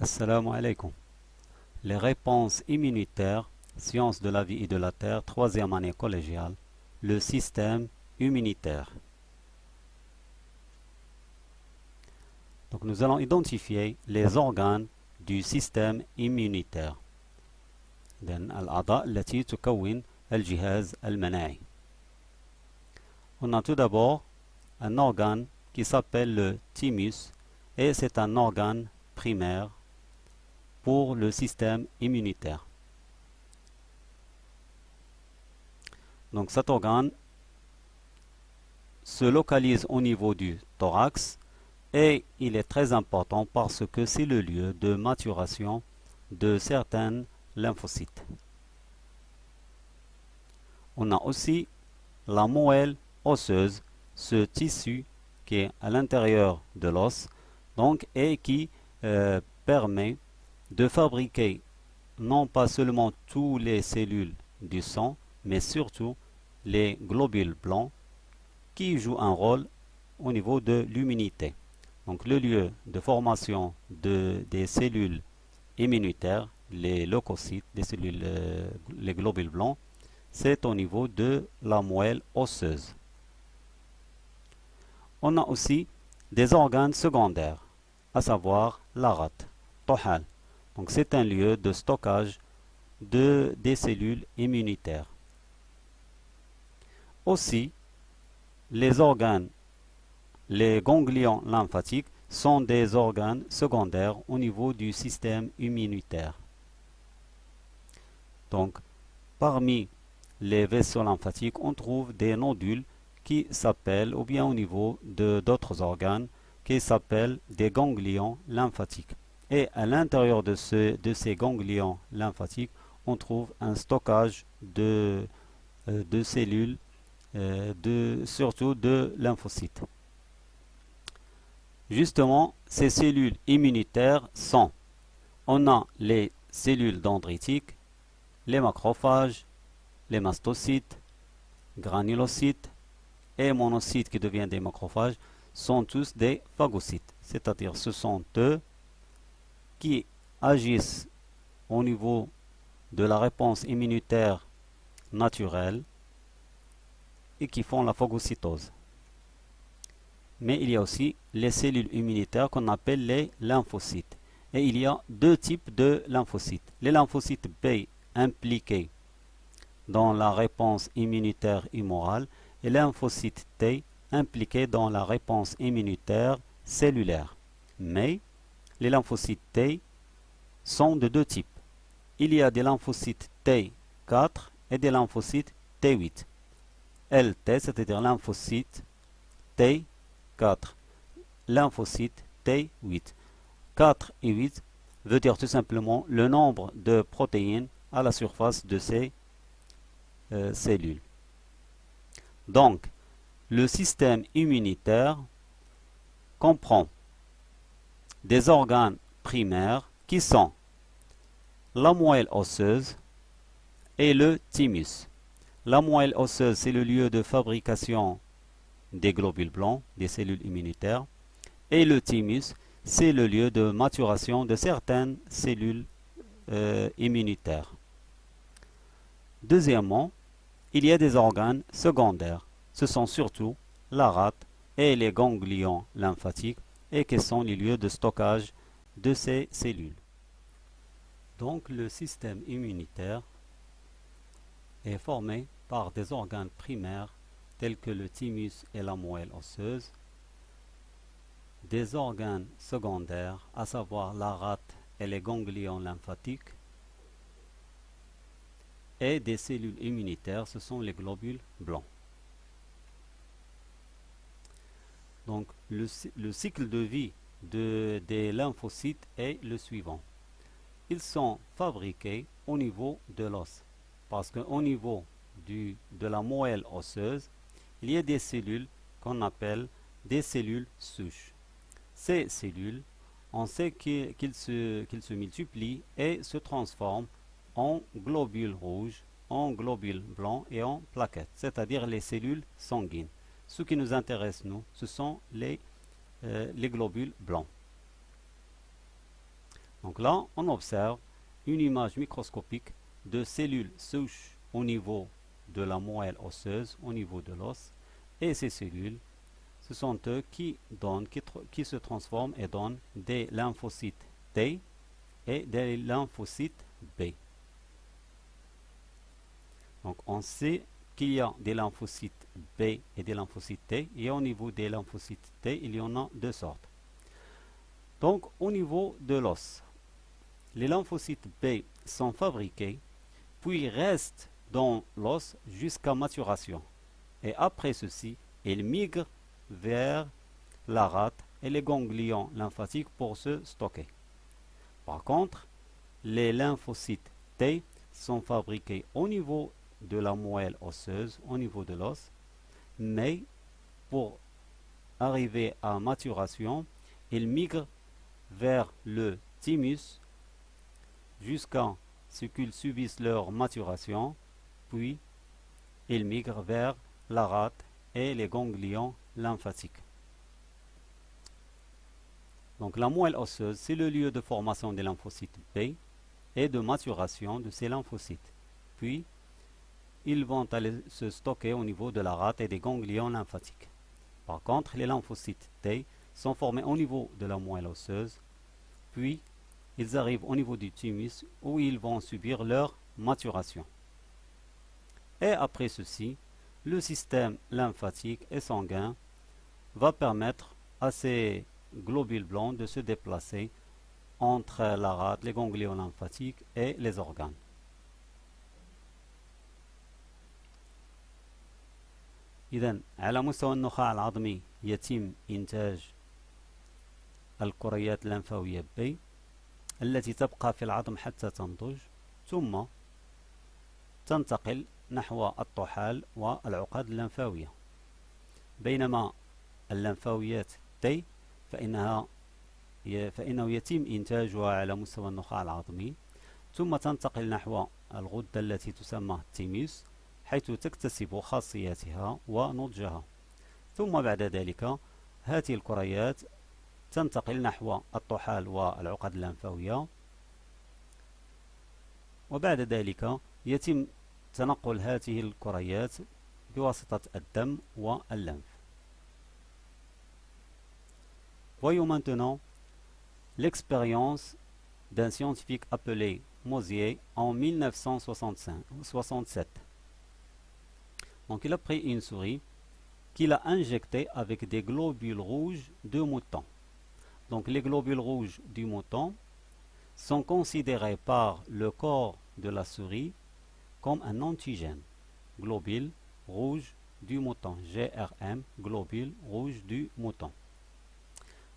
Assalamu alaikum. Les réponses immunitaires, sciences de la vie et de la terre, troisième année collégiale, le système immunitaire. Donc nous allons identifier les organes du système immunitaire. الأعضاء التي تكون الجهاز المناعي. On a tout d'abord un organe qui s'appelle le thymus et c'est un organe primaire pour le système immunitaire. Donc cet organe se localise au niveau du thorax et il est très important parce que c'est le lieu de maturation de certaines lymphocytes. On a aussi la moelle osseuse, ce tissu qui est à l'intérieur de l'os, donc et qui permet de fabriquer non pas seulement toutes les cellules du sang, mais surtout les globules blancs qui jouent un rôle au niveau de l'immunité. Donc le lieu de formation des cellules immunitaires, les leucocytes, les globules blancs, c'est au niveau de la moelle osseuse. On a aussi des organes secondaires, à savoir la rate, tohal. Donc c'est un lieu de stockage des cellules immunitaires. Aussi, les organes, les ganglions lymphatiques sont des organes secondaires au niveau du système immunitaire. Donc, parmi les vaisseaux lymphatiques, on trouve des nodules qui s'appellent, ou bien au niveau d'autres organes, qui s'appellent des ganglions lymphatiques. Et à l'intérieur de ces ganglions lymphatiques, on trouve un stockage de cellules, surtout de lymphocytes. Justement, ces cellules immunitaires sont, on a les cellules dendritiques, les macrophages, les mastocytes, granulocytes et monocytes qui deviennent des macrophages sont tous des phagocytes, c'est-à-dire ce sont eux qui agissent au niveau de la réponse immunitaire naturelle et qui font la phagocytose. Mais il y a aussi les cellules immunitaires qu'on appelle les lymphocytes. Et il y a deux types de lymphocytes. Les lymphocytes B impliqués dans la réponse immunitaire humorale et les lymphocytes T impliqués dans la réponse immunitaire cellulaire. Mais les lymphocytes T sont de deux types. Il y a des lymphocytes T4 et des lymphocytes T8. LT, c'est-à-dire lymphocyte T4, lymphocyte T8. 4 et 8 veut dire tout simplement le nombre de protéines à la surface de ces cellules. Donc, le système immunitaire comprend des organes primaires qui sont la moelle osseuse et le thymus. La moelle osseuse, c'est le lieu de fabrication des globules blancs, des cellules immunitaires, et le thymus, c'est le lieu de maturation de certaines cellules immunitaires. Deuxièmement, il y a des organes secondaires. Ce sont surtout la rate et les ganglions lymphatiques et qui sont les lieux de stockage de ces cellules. Donc le système immunitaire est formé par des organes primaires tels que le thymus et la moelle osseuse, des organes secondaires, à savoir la rate et les ganglions lymphatiques, et des cellules immunitaires, ce sont les globules blancs. Donc le cycle de vie des lymphocytes est le suivant. Ils sont fabriqués au niveau de l'os, parce qu'au niveau de la moelle osseuse, il y a des cellules qu'on appelle des cellules souches. Ces cellules, on sait qu'ils se multiplient et se transforment en globules rouges, en globules blancs et en plaquettes, c'est-à-dire les cellules sanguines. Ce qui nous intéresse, nous, ce sont les globules blancs. Donc là, on observe une image microscopique de cellules souches au niveau de la moelle osseuse, au niveau de l'os, et ces cellules, ce sont eux qui se transforment et donnent des lymphocytes T et des lymphocytes B. Donc on sait qu'il y a des lymphocytes B et des lymphocytes T, et au niveau des lymphocytes T, il y en a deux sortes. Donc au niveau de l'os, les lymphocytes B sont fabriqués, puis restent dans l'os jusqu'à maturation. Et après ceci, ils migrent vers la rate et les ganglions lymphatiques pour se stocker. Par contre, les lymphocytes T sont fabriqués au niveau de la moelle osseuse, au niveau de l'os, mais pour arriver à maturation, ils migrent vers le thymus jusqu'à ce qu'ils subissent leur maturation, puis ils migrent vers la rate et les ganglions lymphatiques. Donc la moelle osseuse, c'est le lieu de formation des lymphocytes B et de maturation de ces lymphocytes. Puis, ils vont aller se stocker au niveau de la rate et des ganglions lymphatiques. Par contre, les lymphocytes T sont formés au niveau de la moelle osseuse, puis ils arrivent au niveau du thymus où ils vont subir leur maturation. Et après ceci, le système lymphatique et sanguin va permettre à ces globules blancs de se déplacer entre la rate, les ganglions lymphatiques et les organes. إذن على مستوى النخاع العظمي يتم إنتاج الكريات اللمفاوية B التي تبقى في العظم حتى تنضج، ثم تنتقل نحو الطحال والعقد اللمفاوية. بينما اللمفاويات T فإنه يتم إنتاجها على مستوى النخاع العظمي، ثم تنتقل نحو الغدة التي تسمى التيميوس، حيث تكتسب خاصياتها ونضجها. ثم بعد ذلك هذه الكريات تنتقل نحو الطحال والعقد اللمفاوية، وبعد ذلك يتم تنقل هذه الكريات بواسطة الدم واللمف. Voyons maintenant l'expérience d'un scientifique appelé Mosier en 1967. Donc il a pris une souris qu'il a injectée avec des globules rouges de mouton. Donc les globules rouges du mouton sont considérés par le corps de la souris comme un antigène. Globule rouge du mouton, GRM, globule rouge du mouton.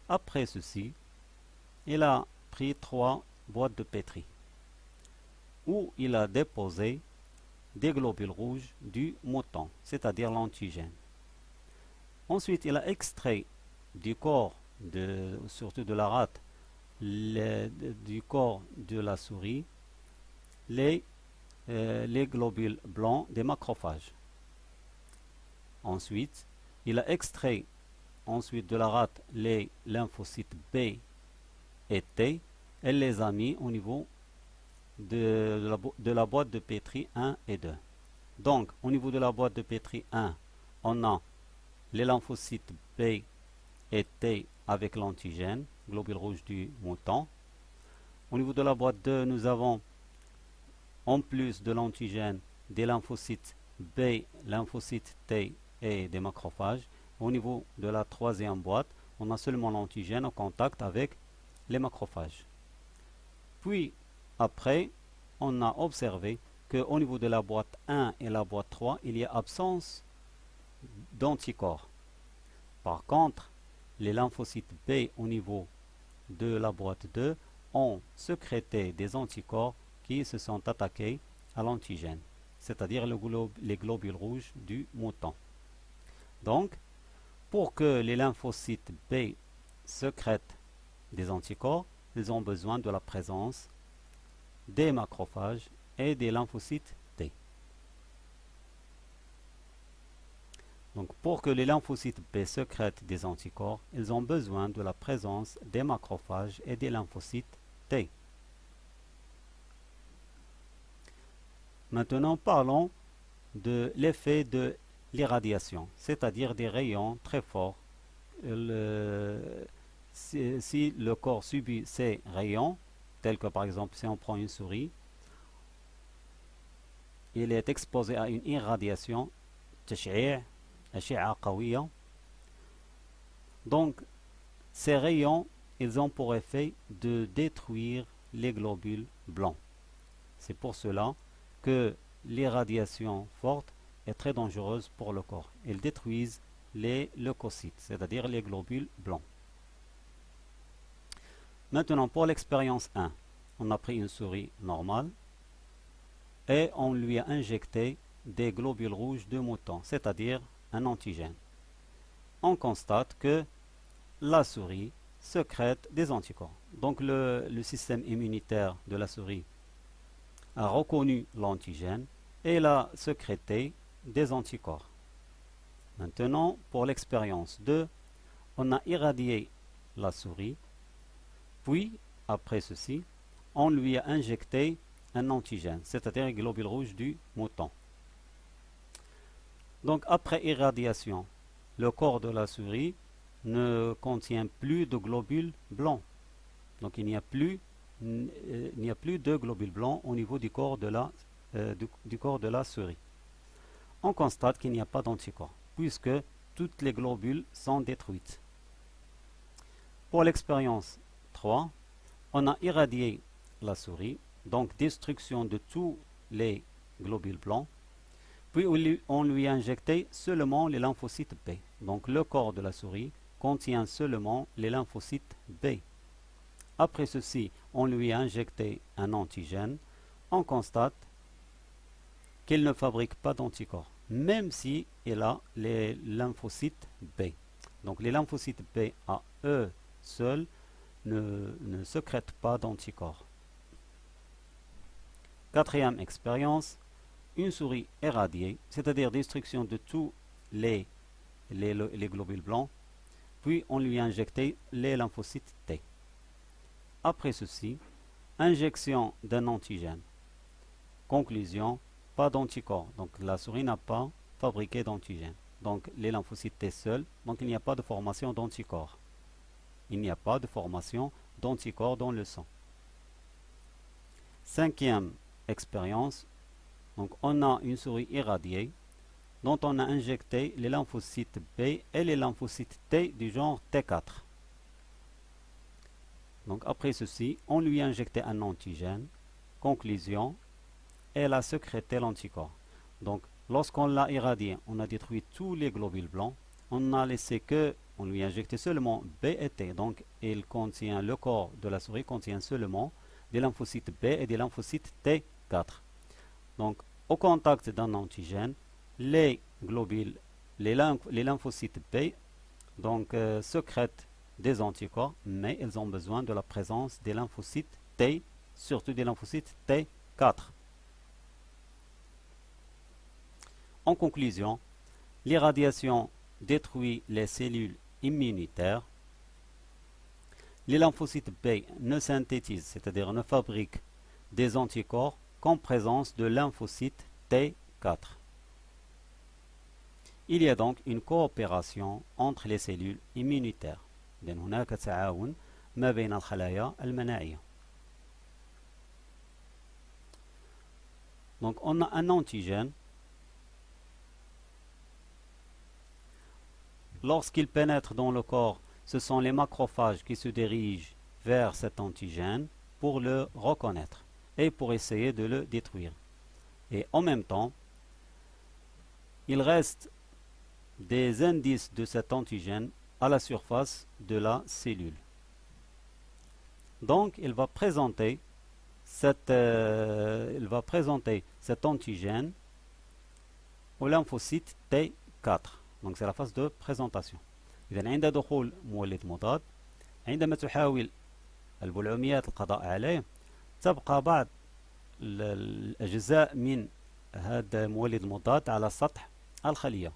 Après ceci, il a pris 3 boîtes de pétri où il a déposé des globules rouges du mouton, c'est-à-dire l'antigène. Ensuite, il a extrait du corps, surtout de la rate, du corps de la souris, les globules blancs des macrophages. Ensuite, il a extrait de la rate les lymphocytes B et T et les a mis au niveau de la boîte de pétri 1 et 2. Donc, au niveau de la boîte de pétri 1, on a les lymphocytes B et T avec l'antigène, globule rouge du mouton. Au niveau de la boîte 2, nous avons, en plus de l'antigène, des lymphocytes B, lymphocytes T et des macrophages. Au niveau de la troisième boîte, on a seulement l'antigène en contact avec les macrophages. Puis, après, on a observé qu'au niveau de la boîte 1 et la boîte 3, il y a absence d'anticorps. Par contre, les lymphocytes B au niveau de la boîte 2 ont sécrété des anticorps qui se sont attaqués à l'antigène, c'est-à-dire les globules rouges du mouton. Donc, pour que les lymphocytes B sécrètent des anticorps, ils ont besoin de la présence des macrophages et des lymphocytes T. Donc pour que les lymphocytes B sécrètent des anticorps, ils ont besoin de la présence des macrophages et des lymphocytes T. Maintenant, parlons de l'effet de l'irradiation, c'est-à-dire des rayons très forts. Si le corps subit ces rayons, tels que par exemple si on prend une souris, il est exposé à une irradiation, donc ces rayons, ils ont pour effet de détruire les globules blancs. C'est pour cela que l'irradiation forte est très dangereuse pour le corps. Ils détruisent les leucocytes, c'est-à-dire les globules blancs. Maintenant, pour l'expérience 1, on a pris une souris normale et on lui a injecté des globules rouges de mouton, c'est-à-dire un antigène. On constate que la souris sécrète des anticorps. Donc le système immunitaire de la souris a reconnu l'antigène et il a sécrété des anticorps. Maintenant, pour l'expérience 2, on a irradié la souris, puis, après ceci, on lui a injecté un antigène, c'est-à-dire les globules rouges du mouton. Donc, après irradiation, le corps de la souris ne contient plus de globules blancs. Donc, il n'y a plus de globules blancs au niveau du corps de la souris. On constate qu'il n'y a pas d'anticorps, puisque toutes les globules sont détruites. Pour l'expérience 3, on a irradié la souris, donc destruction de tous les globules blancs, puis on lui a injecté seulement les lymphocytes B. Donc le corps de la souris contient seulement les lymphocytes B. Après ceci, on lui a injecté un antigène. On constate qu'il ne fabrique pas d'anticorps, même si il a les lymphocytes B. Donc les lymphocytes B à eux seuls ne sécrètent pas d'anticorps. Quatrième expérience, une souris irradiée, c'est-à-dire destruction de tous les globules blancs, puis on lui a injecté les lymphocytes T. Après ceci, injection d'un antigène. Conclusion, pas d'anticorps. Donc la souris n'a pas fabriqué d'antigène. Donc les lymphocytes T seuls, donc il n'y a pas de formation d'anticorps. Il n'y a pas de formation d'anticorps dans le sang. Cinquième expérience, donc on a une souris irradiée dont on a injecté les lymphocytes B et les lymphocytes T du genre T4. Donc après ceci, on lui a injecté un antigène. Conclusion, elle a sécrété l'anticorps. Donc lorsqu'on l'a irradié, on a détruit tous les globules blancs. On a laissé que, on lui a injecté seulement B et T. Donc le corps de la souris contient seulement des lymphocytes B et des lymphocytes T4. Donc au contact d'un antigène, les lymphocytes B sécrètent des anticorps, mais ils ont besoin de la présence des lymphocytes T, surtout des lymphocytes T4. En conclusion, l'irradiation détruit les cellules immunitaires. Les lymphocytes B ne synthétisent, c'est-à-dire ne fabriquent des anticorps qu'en présence de lymphocytes T4. Il y a donc une coopération entre les cellules immunitaires. لأن هناك تعاون ما بين الخلايا المناعية. Donc on a un antigène. Lorsqu'il pénètre dans le corps, ce sont les macrophages qui se dirigent vers cet antigène pour le reconnaître et pour essayer de le détruire. Et en même temps, il reste des indices de cet antigène à la surface de la cellule. Donc, il va présenter cet antigène au lymphocyte T4. Donc, c'est la phase de présentation. إذا عند دخول مولد مضاد، عندما تحاول البلعوميات القضاء عليه، تبقى بعض الأجزاء من هذا المولد المضاد على سطح الخلية،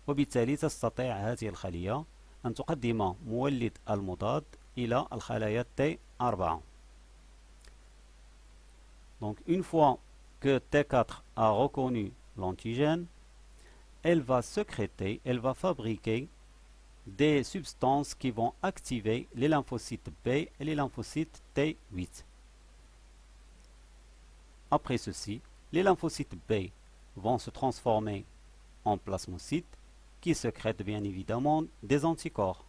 وبالتالي تستطيع هذه الخلية أن تقدم مولد المضاد إلى الخلايا T4. Donc une fois que T4 a reconnu l'antigène, elle va sécréter, elle va fabriquer des substances qui vont activer les lymphocytes B et les lymphocytes T8. Après ceci, les lymphocytes B vont se transformer en plasmocytes qui sécrètent bien évidemment des anticorps.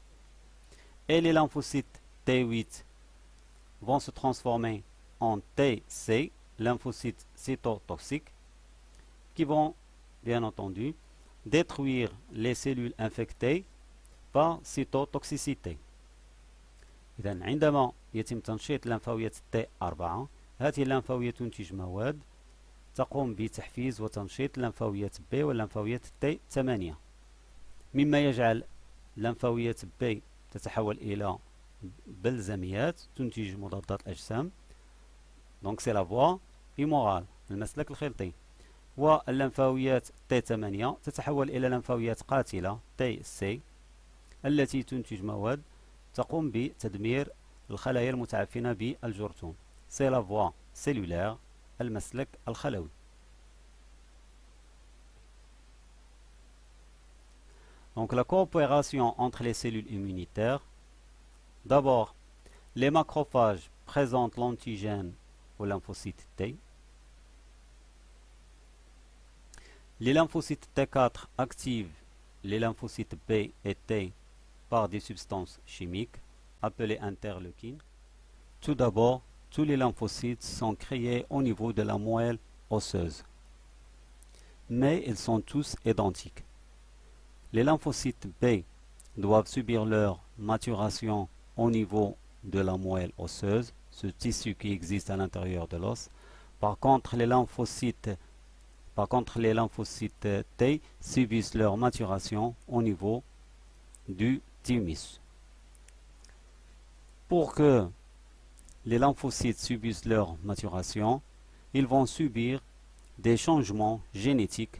Et les lymphocytes T8 vont se transformer en TC, lymphocytes cytotoxiques, qui vont bien entendu détruire les cellules infectées par cytotoxicité. إذا عندما يتم تنشيط اللمفاويات T4 هذه اللمفاويات تنتج مواد تقوم بتحفيز وتنشيط اللمفاويات B واللمفاويات T8 مما يجعل اللمفاويات B تتحول إلى بلزميات تنتج مضادات الأجسام. Donc c'est la voie immorale المسلك الخلطي. واللمفاويات T8 تتحول إلى لمفاويات قاتلة TC التي تنتج مواد تقوم بتدمير الخلايا المتعفنة بالجرثوم. C'est la voie cellulaire المسلك الخلوي. Donc la coopération entre les cellules immunitaires. D'abord, les macrophages présentent l'antigène au lymphocyte T. Les lymphocytes T4 activent les lymphocytes B et T par des substances chimiques appelées interleukines. Tout d'abord, tous les lymphocytes sont créés au niveau de la moelle osseuse, mais ils sont tous identiques. Les lymphocytes B doivent subir leur maturation au niveau de la moelle osseuse, ce tissu qui existe à l'intérieur de l'os. Par contre, les lymphocytes T subissent leur maturation au niveau du thymus. Pour que les lymphocytes subissent leur maturation, ils vont subir des changements génétiques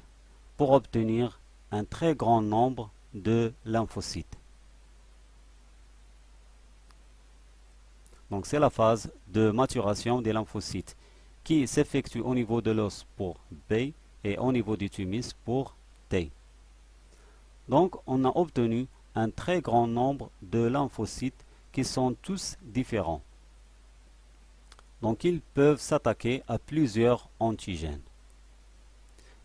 pour obtenir un très grand nombre de lymphocytes. Donc c'est la phase de maturation des lymphocytes qui s'effectue au niveau de l'os pour B et au niveau du thymus pour T. Donc on a obtenu un très grand nombre de lymphocytes qui sont tous différents. Donc ils peuvent s'attaquer à plusieurs antigènes.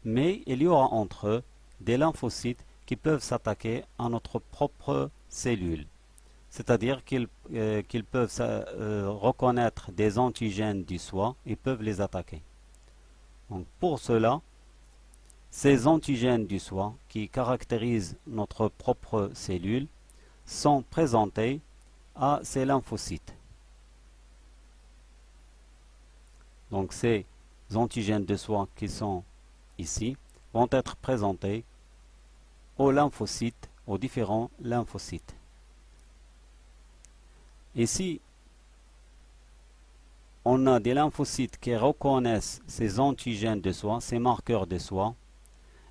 Mais il y aura entre eux des lymphocytes qui peuvent s'attaquer à notre propre cellule. C'est-à-dire qu'ils peuvent reconnaître des antigènes du soi et peuvent les attaquer. Donc pour cela, ces antigènes du soi qui caractérisent notre propre cellule sont présentés à ces lymphocytes. Donc ces antigènes de soi qui sont ici vont être présentés aux lymphocytes, aux différents lymphocytes. Ici, on a des lymphocytes qui reconnaissent ces antigènes de soi, ces marqueurs de soi.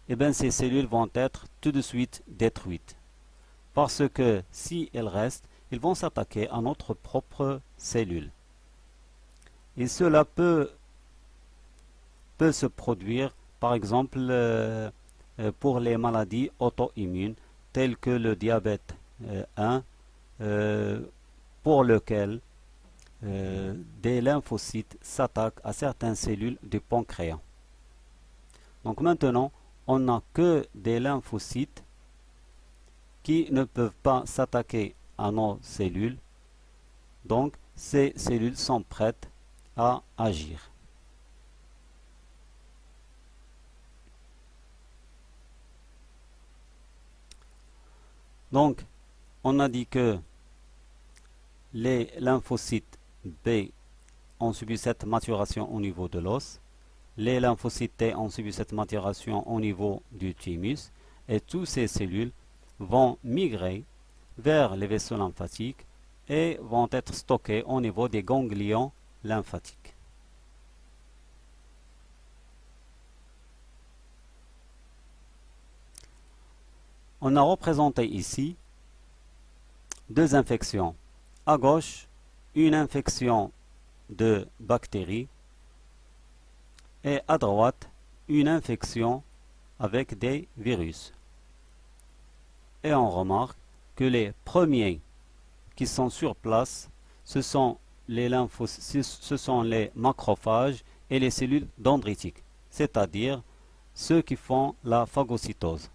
Et bien ces cellules vont être tout de suite détruites. Parce que si elles restent, ils vont s'attaquer à notre propre cellule. Et cela peut se produire, par exemple, pour les maladies auto-immunes, telles que le diabète 1, pour lequel des lymphocytes s'attaquent à certaines cellules du pancréas. Donc maintenant, on n'a que des lymphocytes qui ne peuvent pas s'attaquer à nos cellules. Donc ces cellules sont prêtes à agir. Donc on a dit que les lymphocytes B ont subi cette maturation au niveau de l'os. Les lymphocytes T ont subi cette maturation au niveau du thymus. Et toutes ces cellules vont migrer vers les vaisseaux lymphatiques et vont être stockées au niveau des ganglions lymphatiques. On a représenté ici deux infections. À gauche, une infection de bactéries et à droite, une infection avec des virus. Et on remarque que les premiers qui sont sur place, ce sont les macrophages et les cellules dendritiques, c'est-à-dire ceux qui font la phagocytose.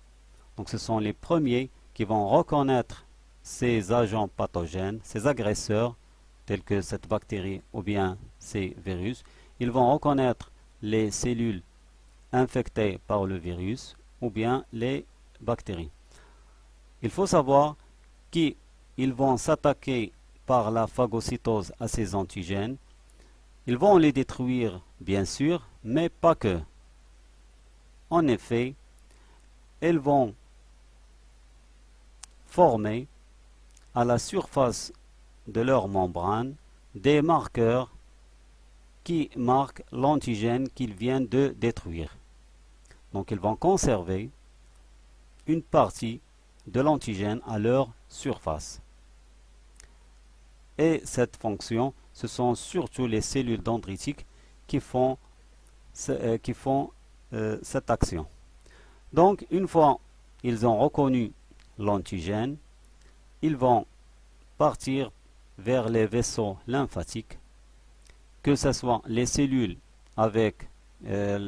Donc ce sont les premiers qui vont reconnaître ces agents pathogènes, ces agresseurs, tels que cette bactérie ou bien ces virus. Ils vont reconnaître les cellules infectées par le virus ou bien les bactéries. Il faut savoir qu'ils vont s'attaquer par la phagocytose à ces antigènes. Ils vont les détruire, bien sûr, mais pas que. En effet, elles vont former à la surface de leur membrane des marqueurs qui marquent l'antigène qu'ils viennent de détruire. Donc ils vont conserver une partie de l'antigène à leur surface. Et cette fonction, ce sont surtout les cellules dendritiques qui font cette action. Donc une fois ils ont reconnu l'antigène, ils vont partir vers les vaisseaux lymphatiques, que ce soit les cellules avec les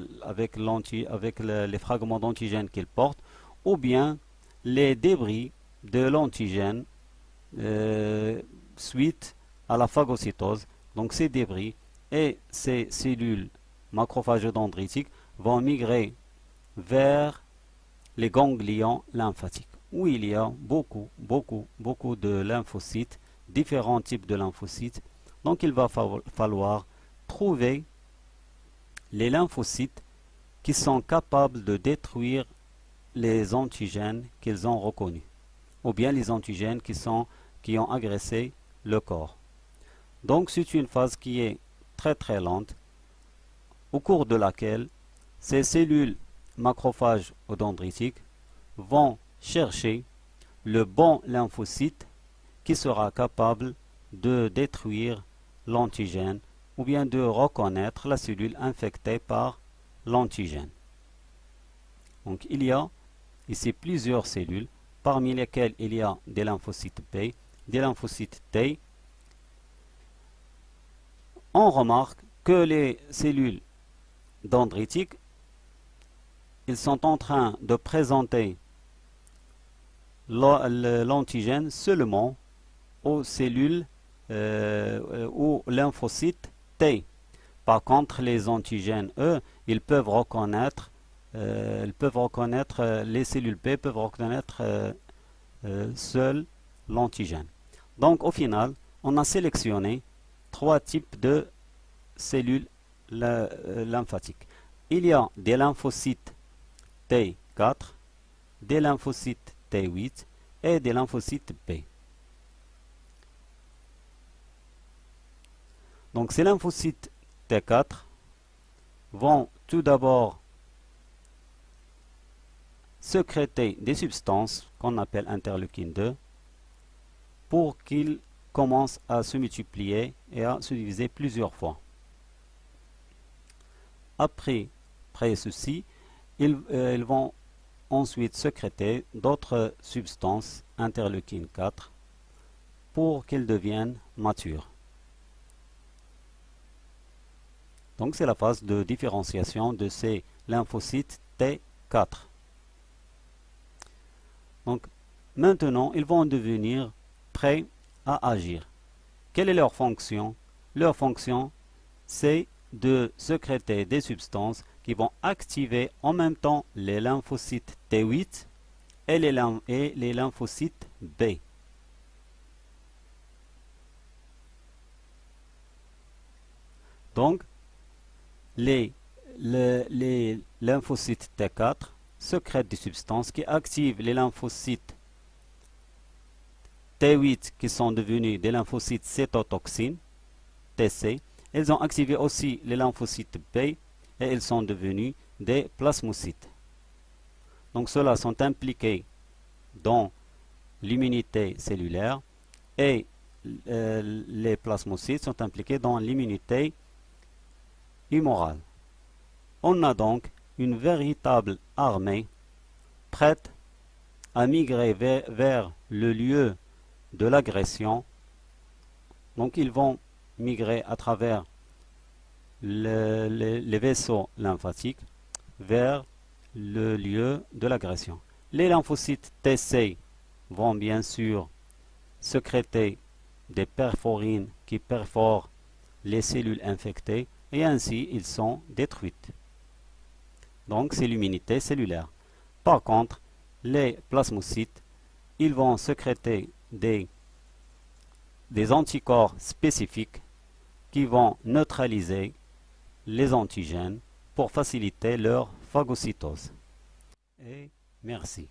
fragments d'antigène qu'ils portent, ou bien les débris de l'antigène suite à la phagocytose. Donc ces débris et ces cellules macrophages-dendritiques vont migrer vers les ganglions lymphatiques, où il y a beaucoup de lymphocytes, différents types de lymphocytes. Donc il va falloir trouver les lymphocytes qui sont capables de détruire les antigènes qu'ils ont reconnus, ou bien les antigènes qui ont agressé le corps. Donc c'est une phase qui est très lente, au cours de laquelle ces cellules macrophages ou dendritiques vont chercher le bon lymphocyte qui sera capable de détruire l'antigène ou bien de reconnaître la cellule infectée par l'antigène. Donc il y a ici plusieurs cellules, parmi lesquelles il y a des lymphocytes B, des lymphocytes T. On remarque que les cellules dendritiques, ils sont en train de présenter l'antigène seulement aux cellules aux lymphocytes T. Par contre, les antigènes, eux, ils peuvent reconnaître, les cellules B peuvent reconnaître seul l'antigène. Donc, au final, on a sélectionné trois types de cellules lymphatiques. Il y a des lymphocytes T4, des lymphocytes T8 et des lymphocytes B. Donc ces lymphocytes T4 vont tout d'abord sécréter des substances qu'on appelle interleukine 2 pour qu'ils commencent à se multiplier et à se diviser plusieurs fois. Après ceci, ils vont ensuite sécréter d'autres substances interleukine 4 pour qu'ils deviennent matures. Donc c'est la phase de différenciation de ces lymphocytes T4. Donc maintenant, ils vont devenir prêts à agir. Quelle est leur fonction? Leur fonction, c'est de sécréter des substances qui vont activer en même temps les lymphocytes T8 et les lymphocytes B. Donc, les lymphocytes T4 sécrètent des substances qui activent les lymphocytes T8 qui sont devenus des lymphocytes cytotoxines, TC. Ils ont activé aussi les lymphocytes B et ils sont devenus des plasmocytes. Donc ceux-là sont impliqués dans l'immunité cellulaire et les plasmocytes sont impliqués dans l'immunité humorale. On a donc une véritable armée prête à migrer vers le lieu de l'agression. Donc ils vont migrer à travers les vaisseaux lymphatiques vers le lieu de l'agression. Les lymphocytes TC vont bien sûr sécréter des perforines qui perforent les cellules infectées et ainsi ils sont détruites. Donc c'est l'immunité cellulaire. Par contre, les plasmocytes, ils vont sécréter des anticorps spécifiques qui vont neutraliser les antigènes pour faciliter leur phagocytose. Et merci.